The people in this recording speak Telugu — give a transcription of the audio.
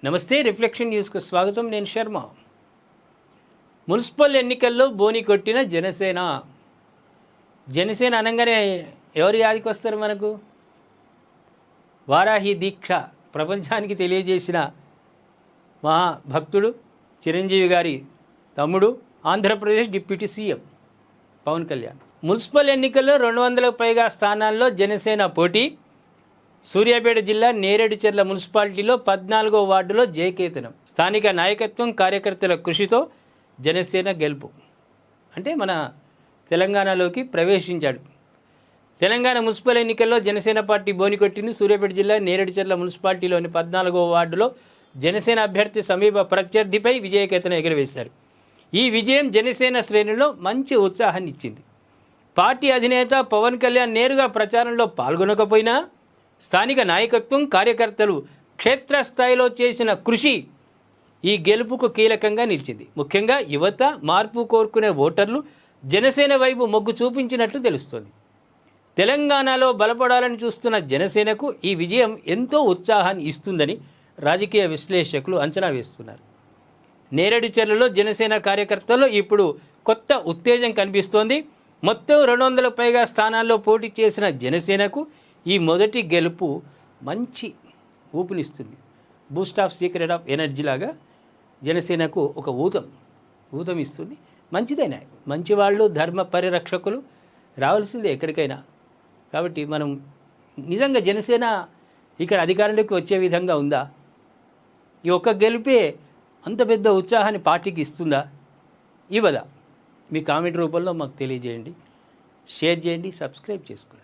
నమస్తే, రిఫ్లెక్షన్ న్యూస్కు స్వాగతం. నేను శర్మ. మున్సిపల్ ఎన్నికల్లో బోని కొట్టిన జనసేన అనగానే ఎవరు యాదికి వస్తారు మనకు? వారాహి దీక్ష ప్రపంచానికి తెలియజేసిన మహాభక్తుడు, చిరంజీవి గారి తమ్ముడు, Andhra Pradesh deputy CM Pawan Kalyan. Municipal ఎన్నికల్లో 200కు పైగా స్థానాల్లో జనసేన పోటీ. సూర్యాపేట జిల్లా నేరేడుచెర్ల మున్సిపాలిటీలో 14వ వార్డులో జయకేతనం. స్థానిక నాయకత్వం, కార్యకర్తల కృషితో జనసేన గెలుపు. అంటే మన తెలంగాణలోకి ప్రవేశించాడు. తెలంగాణ మున్సిపల్ ఎన్నికల్లో జనసేన పార్టీ బోని కొట్టింది. సూర్యాపేట జిల్లా నేరేడుచెర్ల మున్సిపాలిటీలోని 14వ వార్డులో జనసేన అభ్యర్థి సమీప ప్రత్యర్థిపై విజయకేతనం ఎగురవేశారు. ఈ విజయం జనసేన శ్రేణుల్లో మంచి ఉత్సాహాన్ని ఇచ్చింది. పార్టీ అధినేత పవన్ కళ్యాణ్ నేరుగా ప్రచారంలో పాల్గొనకపోయినా స్థానిక నాయకత్వం, కార్యకర్తలు క్షేత్రస్థాయిలో చేసిన కృషి ఈ గెలుపుకు కీలకంగా నిలిచింది. ముఖ్యంగా యువత, మార్పు కోరుకునే ఓటర్లు జనసేన వైపు మొగ్గు చూపించినట్లు తెలుస్తోంది. తెలంగాణలో బలపడాలని చూస్తున్న జనసేనకు ఈ విజయం ఎంతో ఉత్సాహాన్ని ఇస్తుందని రాజకీయ విశ్లేషకులు అంచనా వేస్తున్నారు. నేరేడుచెర్లలో జనసేన కార్యకర్తల్లో ఇప్పుడు కొత్త ఉత్తేజం కనిపిస్తోంది. మొత్తం 200కు పైగా స్థానాల్లో పోటీ చేసిన జనసేనకు ఈ మొదటి గెలుపు మంచి ఊపునిస్తుంది. Boost of secret of energy లాగా జనసేనకు ఒక ఊతం ఇస్తుంది. మంచిదైనా మంచి వాళ్ళు, ధర్మ పరిరక్షకులు రావాల్సిందే ఎక్కడికైనా. కాబట్టి మనం నిజంగా జనసేన ఇక్కడ అధికారంలోకి వచ్చే విధంగా ఉందా? ఈ ఒక్క గెలుపే అంత పెద్ద ఉత్సాహాన్ని పార్టీకి ఇస్తుందా, ఇవ్వదా? మీ కామెంట్ రూపంలో మాకు తెలియజేయండి, షేర్ చేయండి, సబ్స్క్రైబ్ చేసుకోండి.